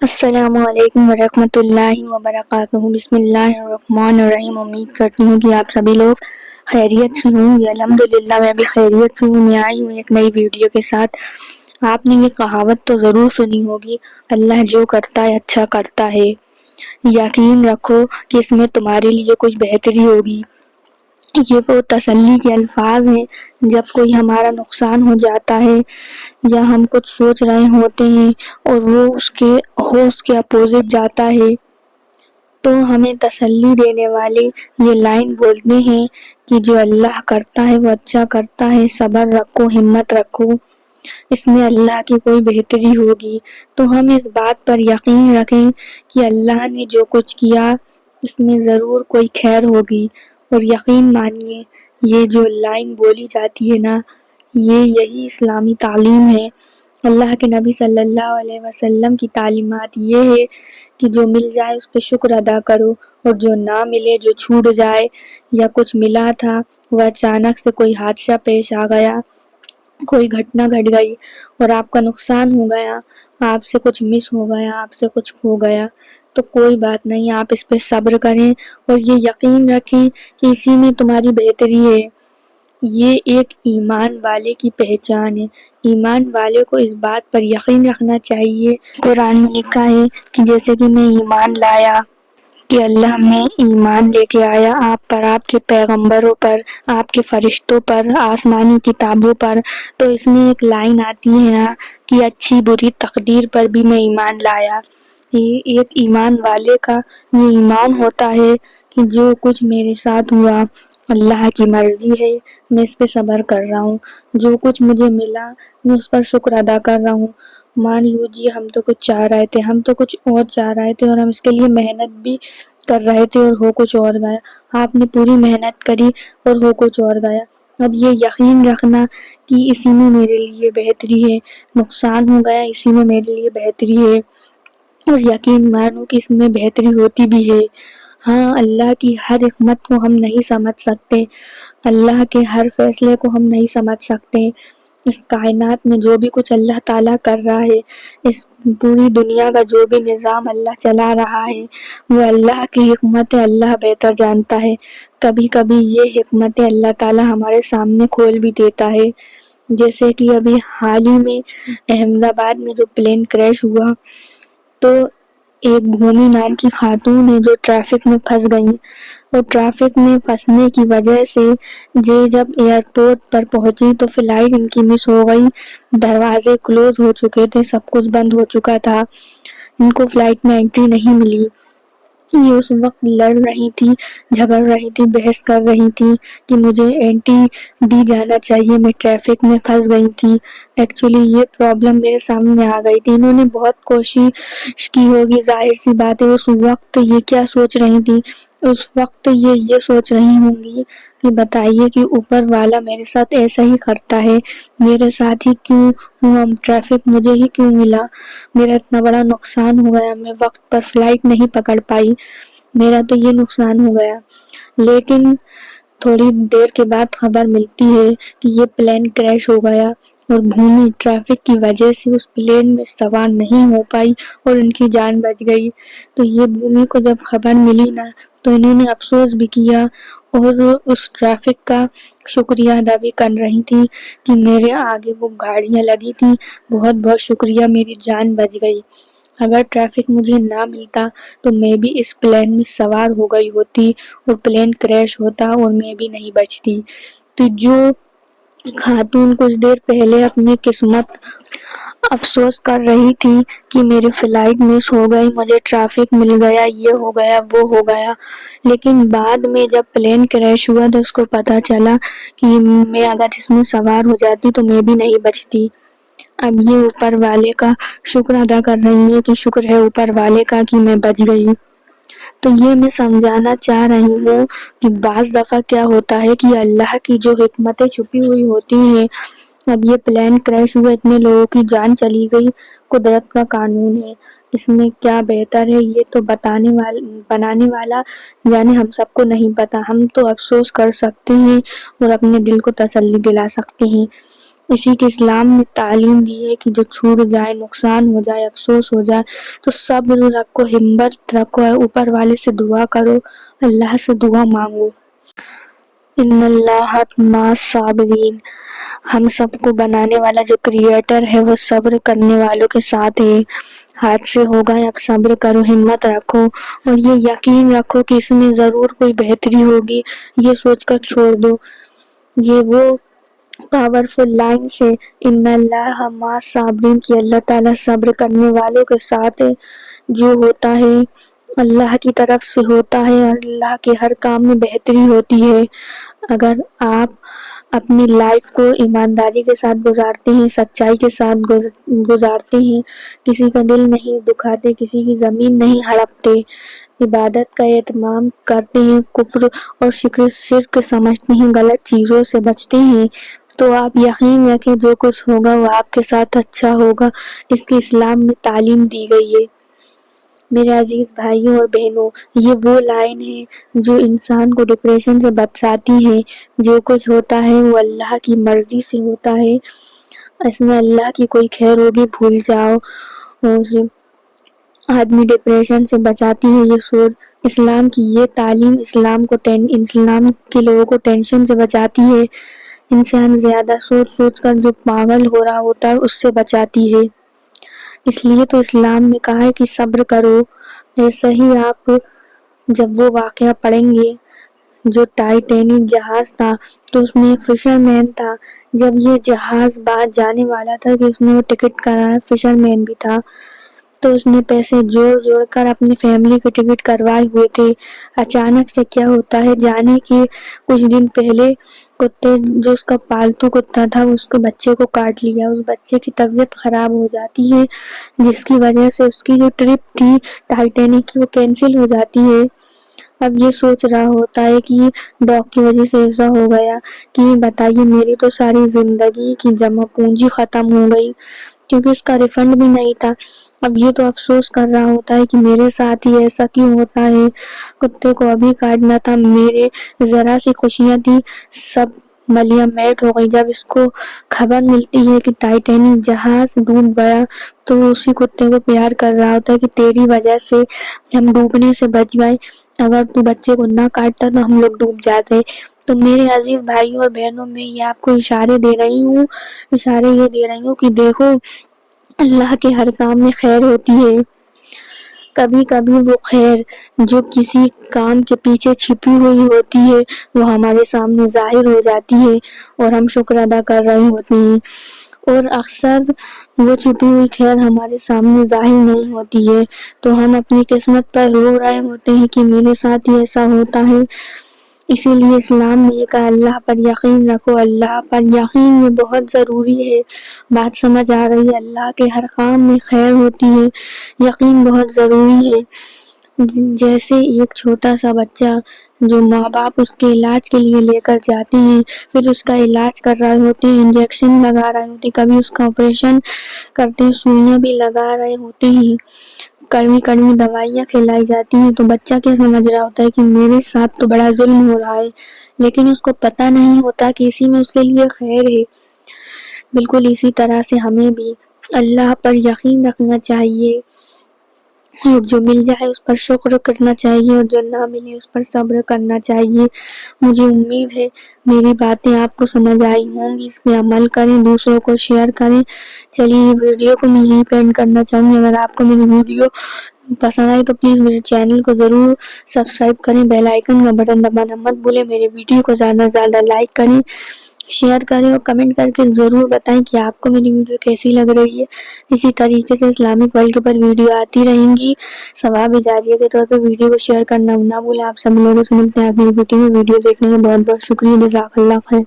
السلام علیکم ورحمۃ اللہ وبرکاتہ۔ بسم اللہ الرحمن الرحیم۔ امید کرتی ہوں کہ آپ سبھی لوگ خیریت سے ہوں گے۔ الحمدللہ میں بھی خیریت سے ہوں۔ میں آئی ہوں ایک نئی ویڈیو کے ساتھ۔ آپ نے یہ کہاوت تو ضرور سنی ہوگی، اللہ جو کرتا ہے اچھا کرتا ہے۔ یقین رکھو کہ اس میں تمہارے لیے کچھ بہتری ہوگی۔ یہ وہ تسلی کے الفاظ ہیں جب کوئی ہمارا نقصان ہو جاتا ہے یا ہم کچھ سوچ رہے ہوتے ہیں اور وہ اس کے اپوزٹ جاتا ہے، تو ہمیں تسلی دینے والے یہ لائن بولتے ہیں کہ جو اللہ کرتا ہے وہ اچھا کرتا ہے، صبر رکھو، ہمت رکھو، اس میں اللہ کی کوئی بہتری ہوگی۔ تو ہم اس بات پر یقین رکھیں کہ اللہ نے جو کچھ کیا اس میں ضرور کوئی خیر ہوگی، اور یقین مانیے یہ جو لائن بولی جاتی ہے نا، یہی اسلامی تعلیم ہے۔ اللہ کے نبی صلی اللہ علیہ وسلم کی تعلیمات یہ ہے کہ جو مل جائے اس پہ شکر ادا کرو، اور جو نہ ملے، جو چھوٹ جائے یا کچھ ملا تھا وہ اچانک سے کوئی حادثہ پیش آ گیا، کوئی گھٹنا گھٹ گئی اور آپ کا نقصان ہو گیا، آپ سے کچھ مس ہو گیا، آپ سے کچھ کھو گیا، تو کوئی بات نہیں، آپ اس پہ صبر کریں اور یہ یقین رکھیں کہ اسی میں تمہاری بہتری ہے۔ یہ ایک ایمان والے کی پہچان ہے۔ ایمان والے کو اس بات پر یقین رکھنا چاہیے۔ قرآن میں لکھا ہے کہ جیسے کہ میں ایمان لایا، کہ اللہ میں ایمان لے کے آیا آپ پر، آپ کے پیغمبروں پر، آپ کے فرشتوں پر، آسمانی کتابوں پر، تو اس میں ایک لائن آتی ہے نا کہ اچھی بری تقدیر پر بھی میں ایمان لایا۔ یہ ایک ایمان والے کا یہ ایمان ہوتا ہے کہ جو کچھ میرے ساتھ ہوا اللہ کی مرضی ہے، میں اس پہ صبر کر رہا ہوں، جو کچھ مجھے ملا میں اس پر شکر ادا کر رہا ہوں۔ مان لیجیے ہم تو کچھ چاہ رہے تھے، ہم تو کچھ اور چاہ رہے تھے اور ہم اس کے لیے محنت بھی کر رہے تھے اور ہو کچھ اور گیا۔ آپ نے پوری محنت کری اور ہو کچھ اور گیا۔ اب یہ یقین رکھنا کہ اسی میں میرے لیے بہتری ہے، نقصان ہو گیا اسی میں میرے لیے بہتری ہے، اور یقین مانو کہ اس میں بہتری ہوتی بھی ہے۔ ہاں، اللہ کی ہر حکمت کو ہم نہیں سمجھ سکتے، اللہ کے ہر فیصلے کو ہم نہیں سمجھ سکتے۔ اس کائنات میں جو بھی کچھ اللہ تعالیٰ کر رہا ہے، اس پوری دنیا کا جو بھی نظام اللہ چلا رہا ہے، وہ اللہ کی حکمت ہے، اللہ بہتر جانتا ہے۔ کبھی کبھی یہ حکمت اللہ تعالیٰ ہمارے سامنے کھول بھی دیتا ہے، جیسے کہ ابھی حال ہی میں احمد آباد میں جو پلین کریش ہوا، تو ایک بھومی نام کی خاتون ہے جو ٹریفک میں پھنس گئی، اور ٹریفک میں پھنسنے کی وجہ سے جب ایئرپورٹ پر پہنچی تو فلائٹ ان کی مس ہو گئی، دروازے کلوز ہو چکے تھے، سب کچھ بند ہو چکا تھا، ان کو فلائٹ میں انٹری نہیں ملی۔ یہ اس وقت لڑ رہی تھی، جھگڑ رہی تھی، بحث کر رہی تھی کہ مجھے انٹری دی جانا چاہیے، میں ٹریفک میں پھنس گئی تھی، ایکچولی یہ پرابلم میرے سامنے آ گئی تھی۔ انہوں نے بہت کوشش کی ہوگی، ظاہر سی بات ہے اس وقت یہ کیا سوچ رہی تھی، اس وقت یہ سوچ رہی ہوں گی کہ بتائیے کہ اوپر والا میرے ساتھ ایسا ہی کرتا ہے، میرے ساتھ ہی کیوں ہوا، ٹریفک مجھے ہی کیوں ملا، میرا اتنا بڑا نقصان ہو گیا، میں وقت پر فلائٹ نہیں پکڑ پائی، میرا تو یہ نقصان ہو گیا۔ لیکن تھوڑی دیر کے بعد خبر ملتی ہے کہ یہ پلین کریش ہو گیا، اور بھومی ٹریفک کی وجہ سے اس پلین میں سوار نہیں ہو پائی اور ان کی جان بچ گئی۔ تو یہ بھومی کو جب خبر ملی نا تو انہوں نے افسوس بھی کیا، اور اس ٹریفک کا شکریہ ادا بھی کر رہی تھی کہ میرے آگے وہ گاڑیاں لگی تھی، بہت بہت شکریہ، میری جان بچ گئی۔ اگر ٹریفک مجھے نہ ملتا تو میں بھی اس پلین میں سوار ہو گئی ہوتی اور پلین کریش ہوتا اور میں بھی نہیں بچتی۔ تو جو خاتون کچھ دیر پہلے اپنی قسمت افسوس کر رہی تھی کہ میری فلائٹ مس ہو گئی، مجھے ٹریفک مل گیا، یہ ہو گیا، وہ ہو گیا، لیکن بعد میں جب پلین کریش ہوا تو اس کو پتا چلا کہ میں اگر اس میں سوار ہو جاتی تو میں بھی نہیں بچتی۔ اب یہ اوپر والے کا شکر ادا کر رہی ہے کہ شکر ہے اوپر والے کا کہ میں بچ گئی۔ تو یہ میں سمجھانا چاہ رہی ہوں کہ بعض دفعہ کیا ہوتا ہے کہ اللہ کی جو حکمتیں چھپی ہوئی ہوتی ہیں، اب یہ پلین کریش ہوا، اتنے لوگوں کی جان چلی گئی، قدرت کا قانون ہے، اس میں کیا بہتر ہے یہ تو بنانے والا یعنی ہم سب کو نہیں پتا، ہم تو افسوس کر سکتے ہیں اور اپنے دل کو تسلی دلا سکتے ہیں۔ اسی کے اسلام نے تعلیم دی ہے کہ جو چھوٹ جائے، نقصان ہو جائے، افسوس ہو جائے تو صبر رکھو، ہمت رکھو، اوپر والے سے دعا کرو، اللہ سے دعا مانگو۔ ان اللہ مع الصابرین، ہم سب کو بنانے والا جو کریٹر ہے وہ صبر کرنے والوں کے ساتھ ہے۔ ہاتھ سے ہوگا، اب صبر کرو، ہمت رکھو اور یہ یقین رکھو کہ اس میں ضرور کوئی بہتری ہوگی، یہ سوچ کر چھوڑ دو۔ یہ وہ پاورفل لائن ہے ان اللہ مع الصابرین کی، اللہ تعالیٰ صبر کرنے والوں کے ساتھ ہے۔ جو ہوتا ہے اللہ کی طرف سے ہوتا ہے اور اللہ کے ہر کام میں بہتری ہوتی ہے۔ اگر آپ اپنی لائف کو ایمانداری کے ساتھ گزارتے ہیں، سچائی کے ساتھ گزارتے ہیں، کسی کا دل نہیں دکھاتے، کسی کی زمین نہیں ہڑپتے، عبادت کا اہتمام کرتے ہیں، کفر اور شرک سمجھتے ہیں، غلط چیزوں سے بچتے ہیں، تو آپ یقین رکھیں جو کچھ ہوگا وہ آپ کے ساتھ اچھا ہوگا۔ اس کی اسلام میں تعلیم دی گئی ہے۔ میرے عزیز بھائیوں اور بہنوں، یہ وہ لائن ہے جو انسان کو ڈپریشن سے بچاتی ہے۔ جو کچھ ہوتا ہے وہ اللہ کی مرضی سے ہوتا ہے، اس میں اللہ کی کوئی خیر ہوگی بھول جاؤ۔ آدمی ڈپریشن سے بچاتی ہے یہ سوچ، اسلام کی یہ تعلیم اسلام کے لوگوں کو ٹینشن سے بچاتی ہے، انسان زیادہ سوچ کر جو پاگل ہو رہا ہوتا ہے اس سے بچاتی ہے۔ اس لیے تو اسلام نے کہا ہے کہ صبر کرو۔ ایسا ہی آپ جب وہ واقعہ پڑھیں گے جو ٹائٹینک جہاز تھا تو اس میں ایک فشر مین تھا، جب یہ جہاز باہر جانے والا تھا کہ اس نے وہ ٹکٹ کرایا، فشر مین بھی تھا تو اس نے پیسے جوڑ کر اپنی فیملی کے ٹکٹ کروائے ہوئے تھے۔ اچانک سے کیا ہوتا ہے، جانے کے کچھ دن پہلے کتے جو اس کا پالتو کتا تھا اس کے بچے کو کاٹ لیا، اس بچے کی طبیعت خراب ہو جاتی ہے جس کی وجہ سے اس کی جو ٹرپ تھی ٹائٹینک کی وہ کینسل ہو جاتی ہے۔ اب یہ سوچ رہا ہوتا ہے کہ ڈاگ کی وجہ سے ایسا ہو گیا کہ بتائیے میری تو ساری زندگی کی جمع پونجی ختم ہو گئی، کیونکہ اس کا ریفنڈ بھی نہیں تھا۔ اب یہ تو افسوس کر رہا ہوتا ہے کہ میرے ساتھ ہی ایسا کیوں ہوتا ہے، کتے کو ابھی کاٹنا تھا، میرے ذرا سی خوشیاں تھی سب ملیاں میٹ ہو گئی۔ جب اس کو خبر ملتی ہے کہ ٹائٹینک جہاز ڈوب گیا تو وہ اسی کتے کو پیار کر رہا ہوتا ہے کہ تیری وجہ سے ہم ڈوبنے سے بچ گئے، اگر تو بچے کو نہ کاٹتا تو ہم لوگ ڈوب جاتے۔ تو میرے عزیز بھائیوں اور بہنوں، میں یہ آپ کو اشارے دے رہی ہوں کہ دیکھو اللہ کے ہر کام میں خیر ہوتی ہے۔ کبھی کبھی وہ خیر جو کسی کام کے پیچھے چھپی ہوئی ہوتی ہے وہ ہمارے سامنے ظاہر ہو جاتی ہے اور ہم شکر ادا کر رہے ہوتے ہیں، اور اکثر وہ چھپی ہوئی خیر ہمارے سامنے ظاہر نہیں ہوتی ہے تو ہم اپنی قسمت پر رو رہے ہوتے ہیں کہ میرے ساتھ ہی ایسا ہوتا ہے۔ اسی لیے اسلام نے یہ کہا اللہ پر یقین رکھو، اللہ پر یقین میں بہت ضروری ہے۔ بات سمجھ آ رہی ہے؟ اللہ کے ہر کام میں خیر ہوتی ہے، یقین بہت ضروری ہے۔ جیسے ایک چھوٹا سا بچہ جو ماں باپ اس کے علاج کے لیے لے کر جاتے ہیں، پھر اس کا علاج کر رہے ہوتے ہیں، انجیکشن لگا رہے ہوتے ہیں، کبھی اس کا آپریشن کرتے ہیں، سوئیاں بھی لگا رہے ہوتے ہیں، کڑوی کڑوی دوائیاں کھلائی جاتی ہیں، تو بچہ کیا سمجھ رہا ہوتا ہے کہ میرے ساتھ تو بڑا ظلم ہو رہا ہے، لیکن اس کو پتہ نہیں ہوتا کہ اسی میں اس کے لیے خیر ہے۔ بالکل اسی طرح سے ہمیں بھی اللہ پر یقین رکھنا چاہیے، اور جو مل جائے اس پر شکر کرنا چاہیے اور جو نہ ملے اس پر صبر کرنا چاہیے۔ مجھے امید ہے میری باتیں آپ کو سمجھ آئی ہوں گی، اس پہ عمل کریں، دوسروں کو شیئر کریں۔ چلیے ویڈیو کو میں یہیں پہ اینڈ کرنا چاہوں گی۔ اگر آپ کو میری ویڈیو پسند آئی تو پلیز میرے چینل کو ضرور سبسکرائب کریں، بیل آئیکن کا بٹن دبانا مت بھولیں، میرے ویڈیو کو زیادہ سے زیادہ لائک کریں، شیئر کریں اور کمنٹ کر کے ضرور بتائیں کہ آپ کو میری ویڈیو کیسی لگ رہی ہے۔ اسی طریقے سے اسلامک ورلڈ کے پر ویڈیو آتی رہیں گی، ثواب جاریہ کے طور پر ویڈیو کو شیئر کرنا نہ بھولیں۔ آپ سب لوگوں سے ملتے ہیں اگلی ویڈیو میں، ویڈیو دیکھنے کا بہت بہت شکریہ، جزاک اللہ خیر۔